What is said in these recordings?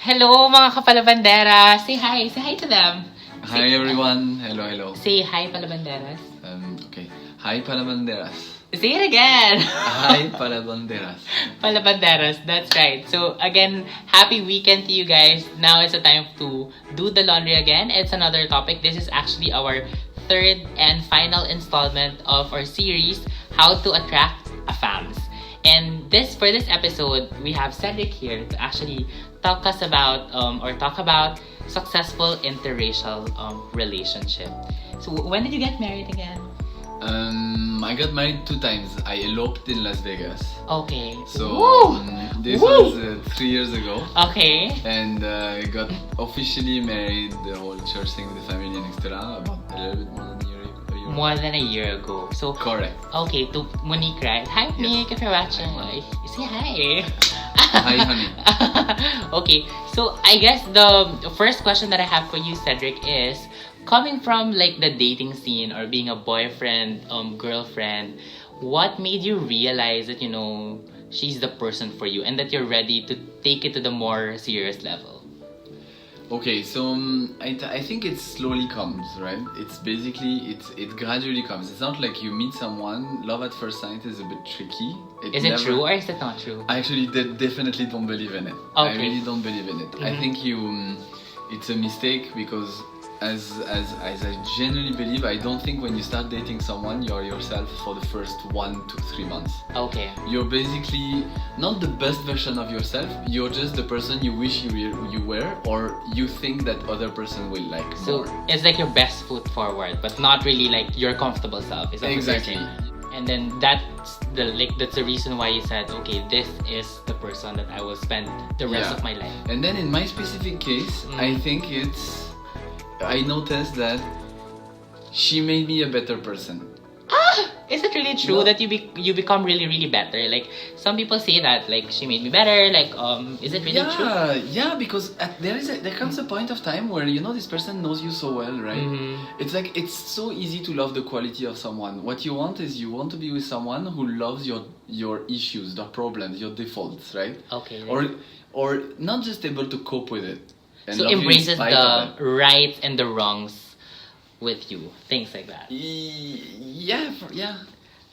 Hello mga kapalabandera! Say hi! Say hi to them! Hi everyone. Hello, hello. Say hi, palabanderas. Okay. Hi Palabanderas. Say it again! Hi Palabanderas. Palabanderas, that's right. So again, happy weekend to you guys. Now it's the time to do the laundry again. It's another topic. This is actually our third and final installment of our series, How to Attract AFAMs. And for this episode, we have Cedric here to actually talk about successful interracial relationship. So when did you get married again? I got married 2 times. I eloped in Las Vegas. Okay. So this was 3 years ago. Okay. And I got officially married, the whole church thing with the family and etc. about a little bit more than a year ago. More than a year ago. So correct. Okay, to Monique, right? Hi Monique, if you're watching. Say hi. Hi honey. Okay, so I guess the first question that I have for you, Cedric, is coming from like the dating scene or being a boyfriend, girlfriend, what made you realize that she's the person for you and that you're ready to take it to the more serious level? Okay, so I think it slowly comes, right? It's basically, it gradually comes. It's not like you meet someone, love at first sight is a bit tricky. Is it true or is it not true? I actually definitely don't believe in it. Okay. I really don't believe in it. Mm-hmm. I think it's a mistake because as I genuinely believe, I don't think when you start dating someone, you're yourself for the first 1 to 3 months. Okay. You're basically not the best version of yourself. You're just the person you wish you were, or you think that other person will like so more. It's like your best foot forward, but not really like your comfortable self. Is that Exactly. What you're saying? And then that's the reason why you said, okay, this is the person that I will spend the rest of my life. And then in my specific case, I think I noticed that she made me a better person. Is it really true that you become really, really better? Like some people say that like she made me better. Like is it really true? Yeah, because there comes a point of time where this person knows you so well, right? Mm-hmm. It's like it's so easy to love the quality of someone. What you want is you want to be with someone who loves your issues, the problems, your defaults, right? Okay. Or not just able to cope with it. And so embraces the rights and the wrongs with you, things like that. Yeah.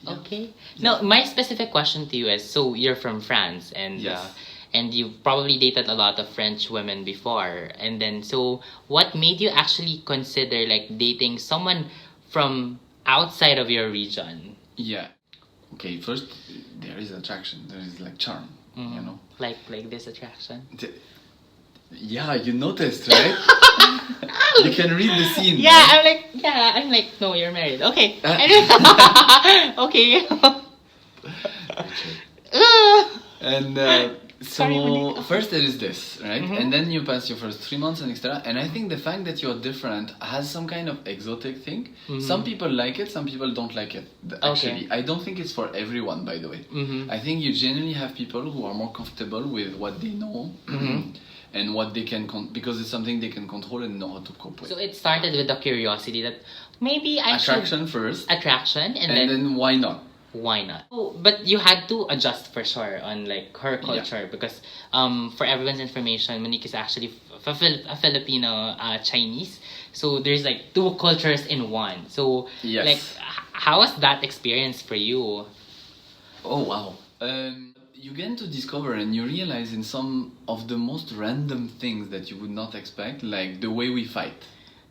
Okay. Now, my specific question to you is: so you're from France, and and you probably dated a lot of French women before, and then so what made you actually consider like dating someone from outside of your region? Yeah. Okay. First, there is attraction. There is like charm. Like this attraction. Yeah, you noticed, right? You can read the scene. Yeah, right? I'm like, no, you're married. Okay. Okay. And so first there is this, right? Mm-hmm. And then you pass your first 3 months and etc. And I think the fact that you're different has some kind of exotic thing. Mm-hmm. Some people like it, some people don't like it. Actually, I don't think it's for everyone, by the way. Mm-hmm. I think you generally have people who are more comfortable with what they know. Mm-hmm. And what they can because it's something they can control and know how to cope with. So it started with the curiosity that maybe I attraction first. Attraction and then why not? Why not? Oh, but you had to adjust for sure on like her culture because for everyone's information, Monique is actually a Filipino Chinese. So there's like 2 cultures in one. So like how was that experience for you? Oh wow. You get to discover and you realize in some of the most random things that you would not expect, like the way we fight.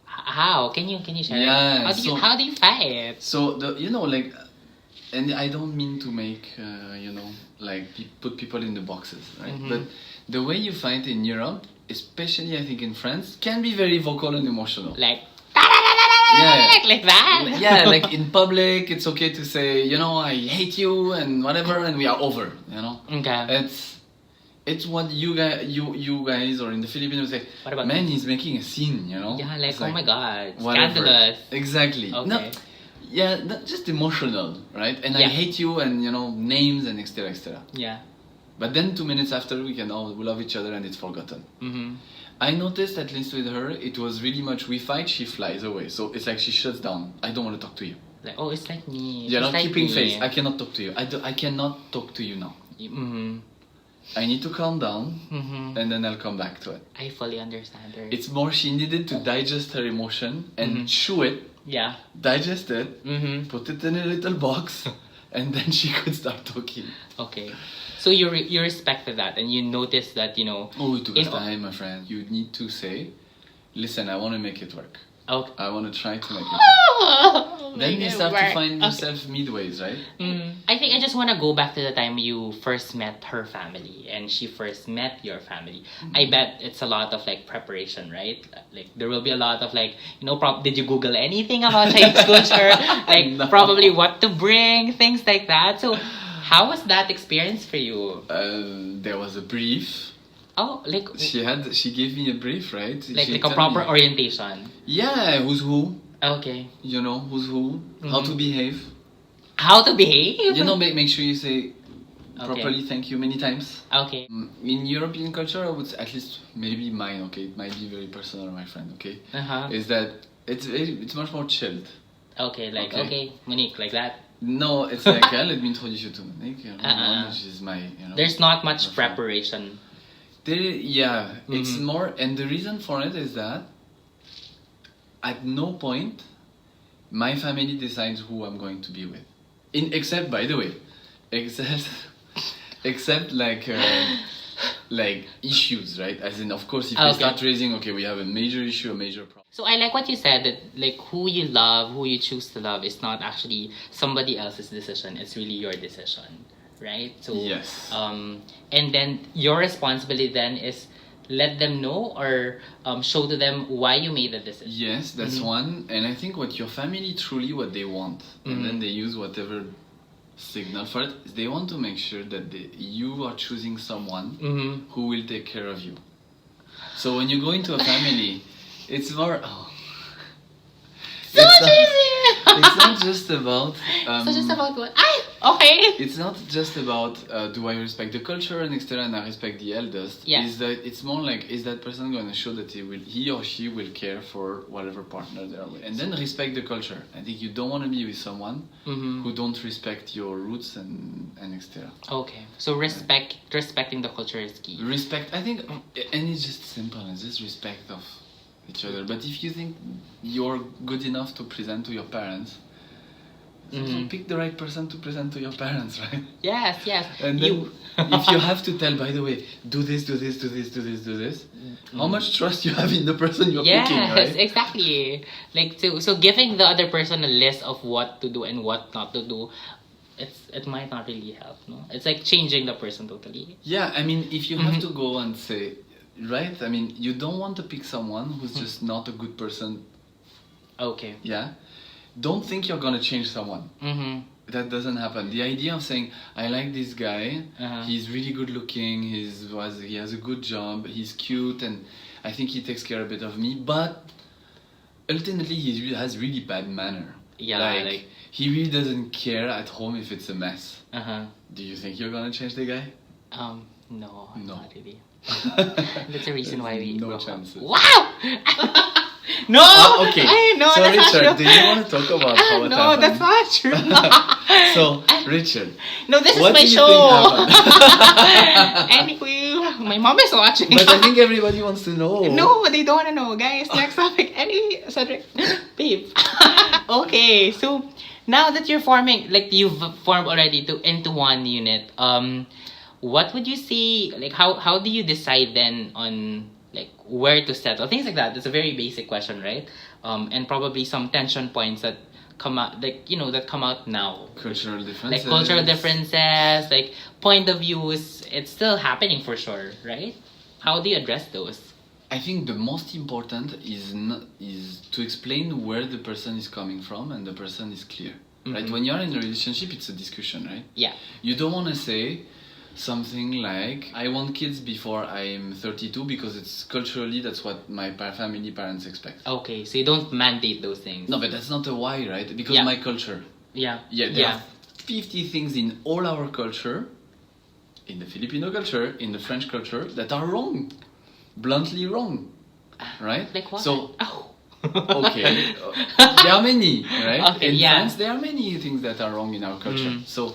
How? Can you share? Yeah. How do you fight? So like, and I don't mean to make put people in the boxes, right? Mm-hmm. But the way you fight in Europe, especially I think in France, can be very vocal and emotional. Like. Like that. Yeah, like in public, it's okay to say, I hate you and whatever, and we are over. Okay. It's what you guys or in the Philippines say. What about man? He's making a scene. Yeah, like oh my god, whatever. Scandalous. Exactly. Okay. Not just emotional, right? And I hate you and names and etc. Yeah. But then 2 minutes after, we love each other and it's forgotten. Mm-hmm. I noticed, at least with her, it was really much we fight, she flies away. So it's like she shuts down. I don't want to talk to you. Like, oh, it's like me. You're not like keeping me. face. I cannot talk to you. I cannot talk to you now. Mm-hmm. I need to calm down, Mm-hmm. and then I'll come back to it. I fully understand her. It's more she needed to digest her emotion and chew it, yeah. digest it, Mm-hmm. put it in a little box, and then she could start talking. Okay. So you respected that, and you noticed that, you know... Oh, it took us time, my friend. You need to say, listen, I want to make it work. Okay. I want to try to make it work. Then Make you it start work. to find yourself midways, right? I think I just want to go back to the time you first met her family and she first met your family. I bet it's a lot of like preparation, right? Like there will be a lot of like, you know, did you Google anything about Chinese culture? Like No. probably what to bring, things like that. So how was that experience for you? There was a brief. Oh, like She gave me a brief, right? like She a told proper me, orientation. yeah, who's who? Okay. You know, who's who? How to behave. How to behave? You know, make sure you say properly thank you many times. Okay. In European culture, I would say, at least maybe mine, okay? It might be very personal, my friend, okay? Uh-huh. Is that it's much more chilled. Okay, like, okay, Monique, like that. No, it's like, let me introduce you to Monique, which is my, There's not much my friend. preparation. It's more, and the reason for it is that at no point my family decides who I'm going to be with. Except, by the way, except like issues, right? As in, of course, if we start raising, okay, we have a major issue, a major problem. So I like what you said, that like who you love, who you choose to love is not actually somebody else's decision. It's really your decision, right? So yes. And then your responsibility then is let them know or show to them why you made the decision. Yes, that's one. And I think what your family truly what they want, and then they use whatever signal for it, is they want to make sure that you are choosing someone who will take care of you. So when you go into a family, it's more... It's not just about... so just about what? Okay. It's not just about do I respect the culture and etc. and I respect the eldest. Yeah. It's more like, is that person going to show that he or she will care for whatever partner they are with, and then respect the culture. I think you don't want to be with someone who don't respect your roots and etc. Okay, so respecting the culture is key. Respect, I think, and it's just simple. It's just respect of each other. But if you think you're good enough to present to your parents, so pick the right person to present to your parents, right? Yes. And then if you have to tell, by the way, do this, how much trust you have in the person you're picking, right? Yes, exactly. Like so giving the other person a list of what to do and what not to do, it might not really help, no? It's like changing the person totally. Yeah, I mean, if you have to go and say, right? I mean, you don't want to pick someone who's just not a good person. Okay. Yeah? Don't think you're gonna change someone. That doesn't happen. The idea of saying, I like this guy, he's really good looking, he has a good job, he's cute, and I think he takes care a bit of me, but ultimately he has really bad manner. Yeah, like he really doesn't care at home if it's a mess. Do you think you're gonna change the guy? No, No. not really. That's the reason why we no broke up. chances. Wow! No! Okay. No, so that's Richard, not do true. you want to talk about how it No, happened? that's not true. So, Richard. No, this what is my do you show. think happened? Anyway, my mom is watching. But I think everybody wants to know. No, they don't want to know, guys. Next topic. Cedric, babe. Okay, so now that you've formed already into one unit, what would you say? Like, how do you decide then on like where to settle? Things like that. It's a very basic question, right? And probably some tension points that come out, that come out now. Cultural differences. Like cultural differences, like point of views. It's still happening for sure, right? How do you address those? I think the most important is to explain where the person is coming from and the person is clear. Right? When you're in a relationship, it's a discussion, right? Yeah. You don't want to say something like, I want kids before I'm 32 because it's culturally that's what my parents expect. Okay, so you don't mandate those things. No, but that's not a why, right? Because my culture. Yeah. There are 50 things in all our culture, in the Filipino culture, in the French culture, that are wrong. Bluntly wrong. Right? Like what? So, okay. There are many, right? Okay, in France, there are many things that are wrong in our culture. So,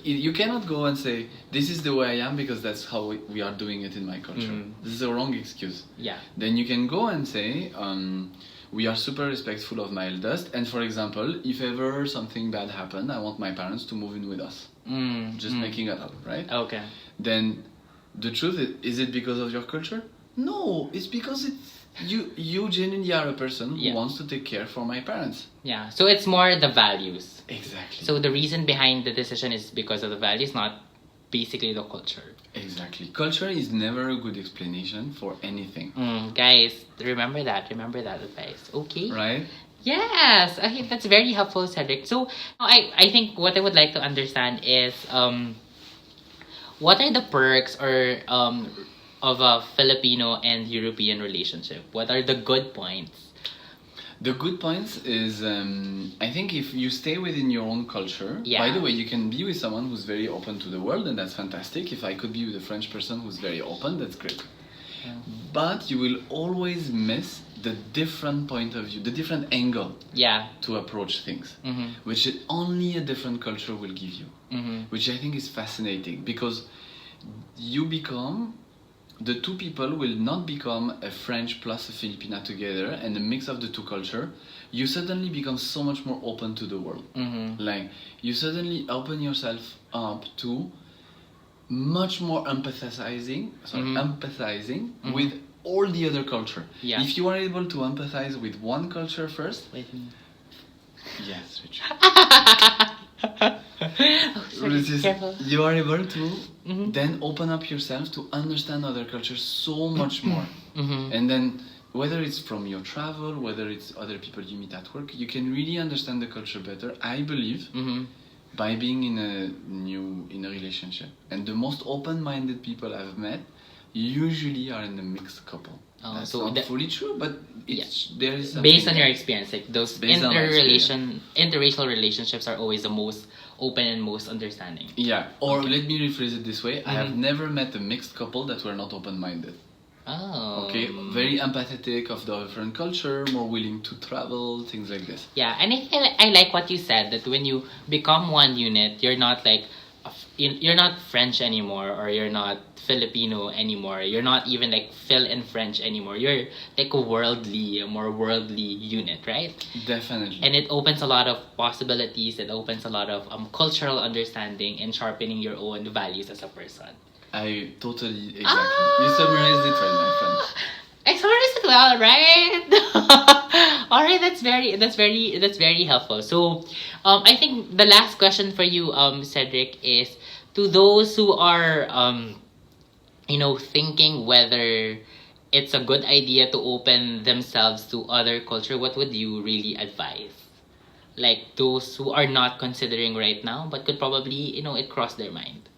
you cannot go and say this is the way I am because that's how we are doing it in my culture. This is a wrong excuse. Yeah. Then you can go and say we are super respectful of my eldest, and for example, if ever something bad happened, I want my parents to move in with us. Just making it up, right? Okay. Then the truth is it because of your culture? No, it's because you genuinely are a person who wants to take care for my parents. Yeah, so it's more the values. Exactly. So the reason behind the decision is because of the values, not basically the culture. Exactly. Culture is never a good explanation for anything. Guys, remember that advice. Okay? Right? Yes. Okay, that's very helpful, Cedric. So I think what I would like to understand is what are the perks or of a Filipino and European relationship? What are the good points? The good points is, I think if you stay within your own culture, by the way, you can be with someone who's very open to the world, and that's fantastic. If I could be with a French person who's very open, that's great. Yeah. But you will always miss the different point of view, the different angle to approach things, which only a different culture will give you, which I think is fascinating because you become... The two people will not become a French plus a Filipina together and a mix of the two culture. You suddenly become so much more open to the world. Like you suddenly open yourself up to much more empathizing with all the other culture. Yeah. If you are able to empathize with one culture first, yes, Richard. Sorry, you are able to then open up yourself to understand other cultures so much more. And then whether it's from your travel, whether it's other people you meet at work, you can really understand the culture better, I believe, by being in a relationship. And the most open-minded people I've met usually are in a mixed couple. That's so not fully true, but there is based on your experience, like those interracial relationships are always the most open and most understanding. Yeah, or let me rephrase it this way: I have never met a mixed couple that were not open-minded. Oh. Okay, very empathetic of the different culture, more willing to travel, things like this. Yeah, and I like what you said, that when you become one unit, you're not like you're not French anymore, or you're not Filipino anymore. You're not even like Phil in French anymore. You're like a more worldly unit, right? Definitely. And it opens a lot of possibilities. It opens a lot of cultural understanding and sharpening your own values as a person. I totally, exactly. You summarized it well, my friend. I summarized it well, right? All right, that's very helpful. So, I think the last question for you, Cedric, is to those who are, thinking whether it's a good idea to open themselves to other culture. What would you really advise? Like those who are not considering right now, but could probably, it crossed their mind.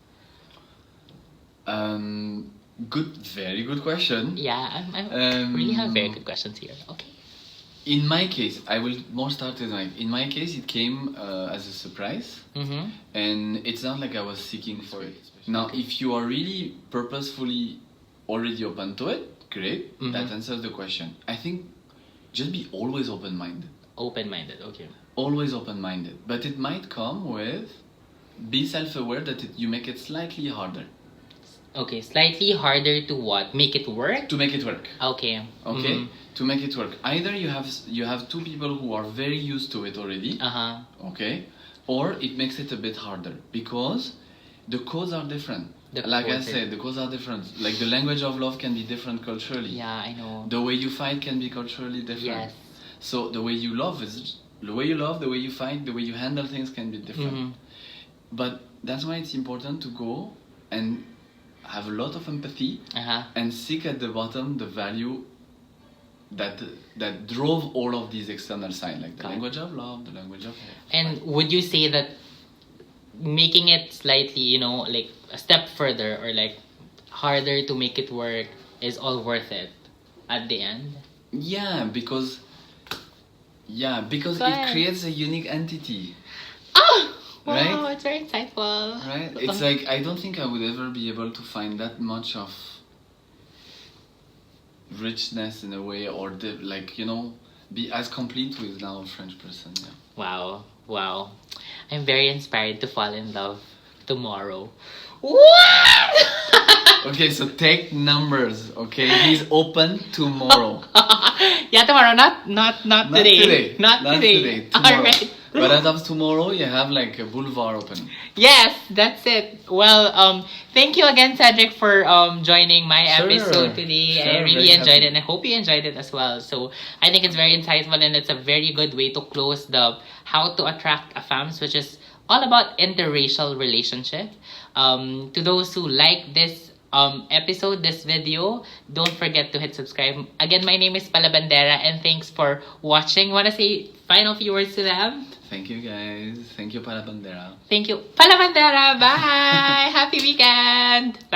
Very good question. Yeah, I really have very good questions here. Okay. In my case, I will more start with in my case, it came as a surprise, and it's not like I was seeking for it. Now, if you are really purposefully already open to it, great. That answers the question. I think just be always open-minded. Open-minded, okay. Always open-minded, but it might come with be self-aware that you make it slightly harder. Okay, slightly harder to what? Make it work? To make it work. Okay. Okay? To make it work. Either you have two people who are very used to it already. Okay? Or it makes it a bit harder because the codes are different. Like I said, the codes are different. Like the language of love can be different culturally. Yeah, I know. The way you fight can be culturally different. Yes. So the way you love, the way you fight, the way you handle things can be different. But that's why it's important to go and have a lot of empathy and seek at the bottom the value that drove all of these external signs, like the language of love, the language of hate. And would you say that making it slightly, like a step further or like harder to make it work is all worth it at the end? Yeah, because it creates a unique entity. Wow, right? It's very insightful. Right? It's like, I don't think I would ever be able to find that much of richness in a way, or be as complete with now a French person. Yeah. Wow. I'm very inspired to fall in love tomorrow. What? Okay, so take numbers. Okay, he's open tomorrow. Yeah, tomorrow. Not today. Not today. Tomorrow. All right. But as of tomorrow, you have like a boulevard open. Yes, that's it. Well, thank you again, Cedric, for joining my Sure. episode today. Sure, I really very enjoyed happy. it, and I hope you enjoyed it as well. So I think it's very insightful, and it's a very good way to close the how to attract AFAMs, which is all about interracial relationship. To those who like this episode, this video, don't forget to hit subscribe. Again, my name is Palabandera, and thanks for watching. Want to say final few words to them? Thank you, guys. Thank you, Palabandera. Thank you. Palabandera. Bye. Happy weekend. Bye.